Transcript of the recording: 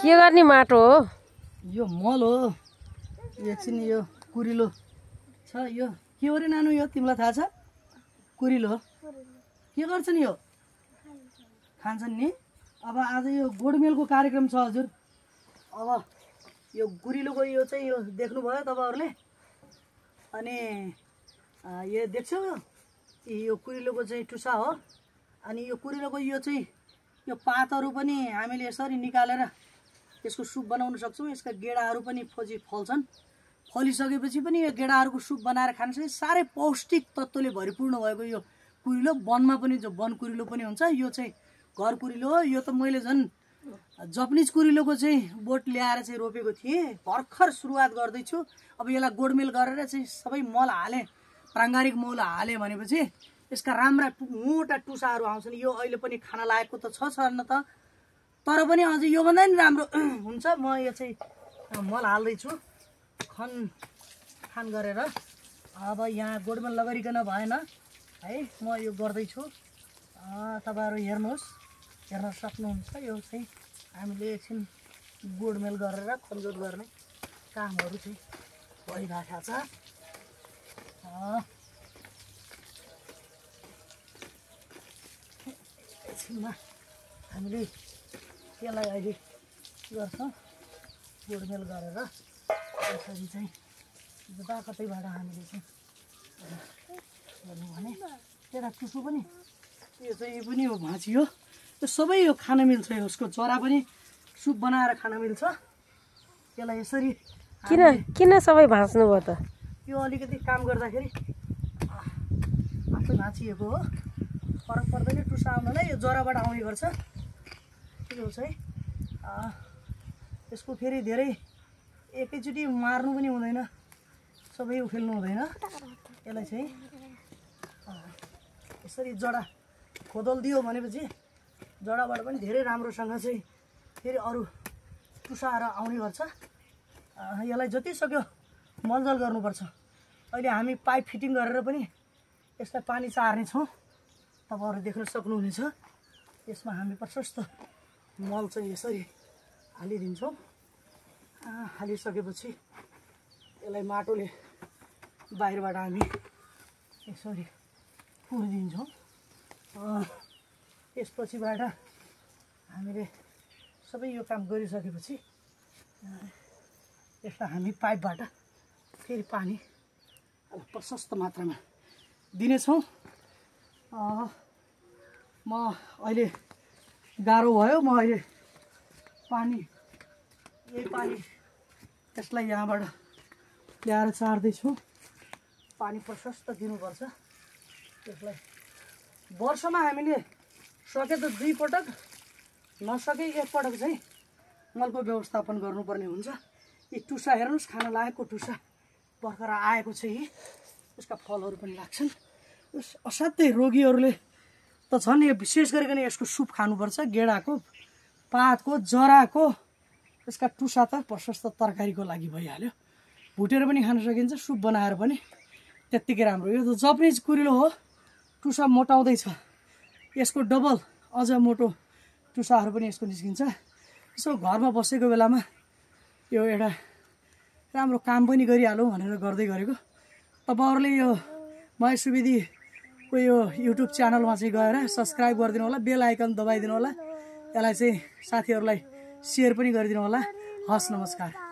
के गर्ने माटो हो? यो मल हो। एकछिन यो कुरिलो छ। यो के हो रे नानु? यो तिमीलाई थाहा छ? कुरिलो हो। के गर्छन् यो? खान्छन् नि। अब आज यो गोडमेलको कार्यक्रम छ हजुर। अब यो कुरिलोको यो चाहिँ यो देख्नुभयो तपाईँहरूले? अनि यो देख्छौ? यो कुरिलोको चाहिँ टुसा हो। अनि यो कुरिलोको यो चाहिँ यो पातहरू पनि हामीले यसरी निकालेर यसको सुप बनाउन सक्छौँ। यसका गेडाहरू पनि फल्छन्। फलिसकेपछि पनि यो गेडाहरूको सुप बनाएर खान चाहिँ साह्रै पौष्टिक तत्त्वले भरिपूर्ण भएको यो कुरिलो। वनमा पनि जो वन कुरिलो पनि हुन्छ, यो चाहिँ घर कुरिलो हो। यो त मैले झन् जपनिज कुरिलोको चाहिँ बोट ल्याएर चाहिँ रोपेको थिएँ। भर्खर सुरुवात गर्दैछु। अब यसलाई गोडमेल गरेर चाहिँ सबै मल हालेँ, प्राङ्गारिक मल हालेँ भनेपछि यसका राम्रा मोटा टुसाहरू आउँछन्। यो अहिले पनि खान लायकको त छ न त, तर पनि अझै योभन्दा नि राम्रो हुन्छ। म यो चाहिँ मल हाल्दैछु खान गरेर। अब यहाँ गोडमेल नगरिकन भएन है, म यो गर्दैछु। तपाईँहरू हेर्न सक्नुहुन्छ। यो चाहिँ हामीले एकछिन गोडमेल गरेर कमजोर गर्ने कामहरू चाहिँ भइरहेको छ। एकछिनमा हामीले यसलाई अहिले गर्छौँ गोडमेल गरेर। यसरी चाहिँ जता कतैबाट हामीले चाहिँ गर्नु भने एउटा टुसु पनि यो चाहिँ यो पनि हो, भाँची हो। यो सबै यो खान मिल्छ। यसको जरा पनि सुप बनाएर खान मिल्छ। यसलाई यसरी किन सबै भाँच्नु भयो त? यो अलिकति काम गर्दाखेरि आफै भाँचिएको हो, फरक पर्दैन टुसा आउनलाई। यो जराबाट आउने गर्छ। यो चाहिँ यसको फेरि धेरै एकैचोटि मार्नु पनि हुँदैन, सबै उखेल्नु हुँदैन। यसलाई चाहिँ यसरी जडा खोदल दियो भनेपछि जडाबाट पनि धेरै राम्रोसँग चाहिँ फेरि अरू टुसाएर आउने गर्छ। यसलाई जति सक्यो मलजल गर्नुपर्छ। अहिले हामी पाइप फिटिङ गरेर पनि यसलाई पानी चार्ने छौँ। तपाईँहरू देख्न सक्नुहुनेछ। यसमा हामी प्रशस्त मल चाहिँ यसरी हालिदिन्छौँ। हालिसकेपछि यसलाई माटोले बाहिरबाट हामी यसरी पुरिदिन्छौँ। त्यसपछिबाट हामीले सबै यो काम गरिसकेपछि यसलाई हामी पाइपबाट फेरि पानी प्रशस्त मात्रामा दिनेछौँ। म अहिले गाह्रो भयो, म अहिले यही पानी यसलाई यहाँबाट ल्याएर चार्दैछु। पानी प्रशस्त दिनुपर्छ यसलाई। वर्षमा हामीले सके त 2 पटक, नसके 1 पटक चाहिँ मलको व्यवस्थापन गर्नुपर्ने हुन्छ। यी टुसा हेर्नुहोस्, खान लायकको टुसा भर्खर आएको छ। यसका फलहरू पनि लाग्छन्। असाध्यै रोगीहरूले त झन् यो विशेष गरिकन यसको सुप खानुपर्छ। गेडाको, पातको, जराको, यसका टुसा त प्रशस्त तरकारीको लागि भइहाल्यो। भुटेर पनि खान सकिन्छ, सुप बनाएर पनि त्यत्तिकै राम्रो। यो त जपनिज कुरिलो हो। टुसा मोटाउँदैछ, यसको डबल अझ मोटो टुसाहरू पनि यसको निस्किन्छ। यसो घरमा बसेको बेलामा यो एउटा राम्रो काम पनि गरिहालौँ भनेर गर्दै गरेको। तपाईँहरूले यो महेश सुवेदीको यो युट्युब च्यानलमा चाहिँ गएर सब्सक्राइब गरिदिनु होला, बेल आइकन दबाइदिनु होला। यसलाई चाहिँ साथीहरूलाई सेयर पनि गरिदिनु होला। हस्, नमस्कार।